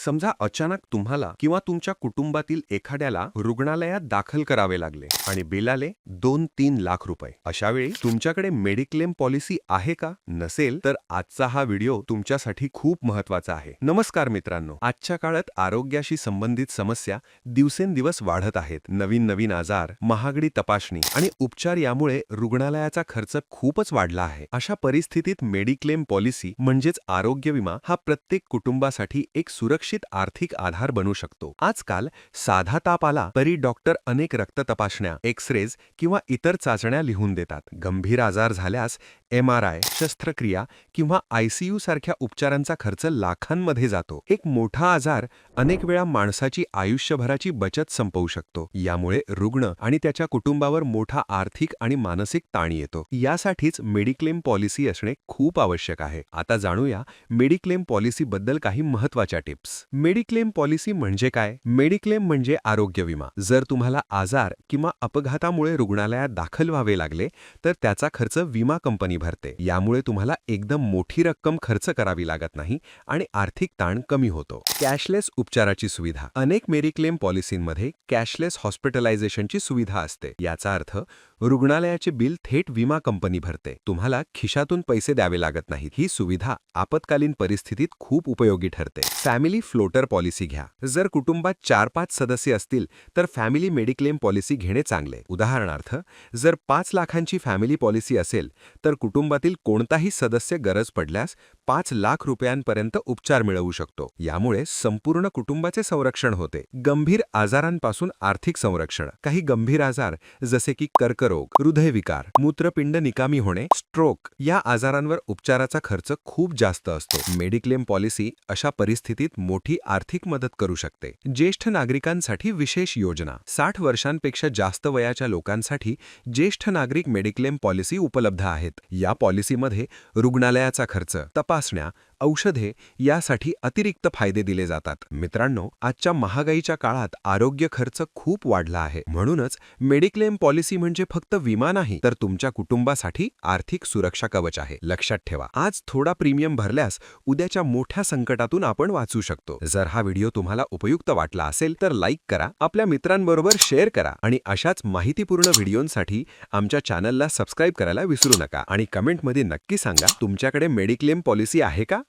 समजा अचानक तुम्हाला किंवा तुमच्या कुटुंबातील एखाद्याला रुग्णालयात दाखल करावे लागले आणि बिल आले 2-3 लाख रुपये. अशा वेळी तुमच्याकडे मेडिक्लेम पॉलिसी आहे का? नसेल तर आजचा हा व्हिडिओ तुमच्यासाठी खूप महत्वाचा आहे. नमस्कार मित्रांनो, आजच्या काळात आरोग्याशी संबंधित समस्या दिवसेंदिवस वाढत आहेत. नवीन आजार, महागडी तपासणी आणि उपचार यामुळे रुग्णालयाचा खर्च खूपच वाढला आहे. अशा परिस्थितीत मेडिक्लेम पॉलिसी म्हणजेच आरोग्य विमा हा प्रत्येक कुटुंबासाठी एक सुरक्षित आर्थिक आधार बनू शकतो. आजकाल साधा ताप आला तरी डॉक्टर अनेक रक्त तपासण्या, एक्स-रेज किंवा इतर चाचण्या लिहून देतात. गंभीर आजार झाल्यास MRI, शस्त्रक्रिया किंवा ICU सारख्या उपचारांचा खर्च लाखांमध्ये जातो. एक मोठा आजार अनेक वेळा माणसाची आयुष्यभराची बचत संपवू शकतो. यामुळे रुग्ण आणि त्याच्या कुटुंबावर मोठा आर्थिक आणि मानसिक ताण येतो. यासाठीच मेडिक्लेम पॉलिसी असणे खूप आवश्यक आहे. आता जाणूया मेडिक्लेम पॉलिसी बद्दल काही महत्त्वाच्या टिप्स. मेडिक्लेम पॉलिसी म्हणजे काय? मेडिक्लेम म्हणजे आरोग्य विमा. जर तुम्हाला आजार किंवा अपघातामुळे रुग्णालयात दाखल व्हावे लागले तर त्याचा खर्च विमा कंपनी भरते. यामुळे तुम्हाला एकदम मोठी रक्कम खर्च करावी लागत नाही आणि आर्थिक ताण कमी होतो. कॅशलेस उपचाराची सुविधा. अनेक मेडिक्लेम पॉलिसींमध्ये कॅशलेस हॉस्पिटलायझेशनची सुविधा असते. याचा अर्थ रुग्णालयाचे बिल थेट विमा कंपनी भरते. तुम्हाला खिशातून पैसे द्यावे लागत नाहीत. ही सुविधा आपत्कालीन परिस्थितीत खूप उपयोगी ठरते. फॅमिली फ्लोटर पॉलिसी घ्या. जर कुटुंबात 4-5 सदस्य असतील तर फॅमिली मेडिक्लेम पॉलिसी घेणे चांगले. उदाहरणार्थ, जर 5 लाखांची फॅमिली पॉलिसी असेल तर कुटुंबातील कोणताही सदस्य गरज पडल्यास 5 लाख रुपयांपर्यंत उपचार मिळवू शकतो. यामुळे संपूर्ण कुटुंबाचे संरक्षण होते. गंभीर आजारांपासून आर्थिक संरक्षण. काही गंभीर आजार जसे की कर्करोग, हृदयविकार, मूत्रपिंड निकामी होणे, स्ट्रोक या आजारांवर उपचाराचा खर्च खूप जास्त असतो. मेडिक्लेम पॉलिसी अशा परिस्थितीत मोठी आर्थिक मदत करू शकते. ज्येष्ठ नागरिकांसाठी विशेष योजना. 60 वर्षांपेक्षा जास्त वयाच्या लोकांसाठी ज्येष्ठ नागरिक मेडिक्लेम पॉलिसी उपलब्ध आहेत. या पॉलिसीमध्ये रुग्णालयाचा खर्च, तपासण्या, औषधे यासाठी अतिरिक्त फायदे दिले जातात. मित्रांनो, आजच्या महागाईच्या काळात आरोग्य खर्च खूप वाढला आहे. म्हणूनच मेडिक्लेम पॉलिसी म्हणजे फक्त विमा नाही तर तुमच्या कुटुंबासाठी आर्थिक सुरक्षा कवच आहे. लक्षात ठेवा, आज थोडा प्रीमियम भरल्यास उद्याच्या मोठ्या संकटातून आपण वाचू शकतो. जर हा व्हिडिओ तुम्हाला उपयुक्त वाटला असेल तर लाईक करा, आपल्या मित्रांबरोबर शेअर करा आणि अशाच माहितीपूर्ण व्हिडिओंसाठी आमच्या चॅनलला सबस्क्राईब करायला विसरू नका. आणि कमेंटमध्ये नक्की सांगा, तुमच्याकडे मेडिक्लेम पॉलिसी आहे का?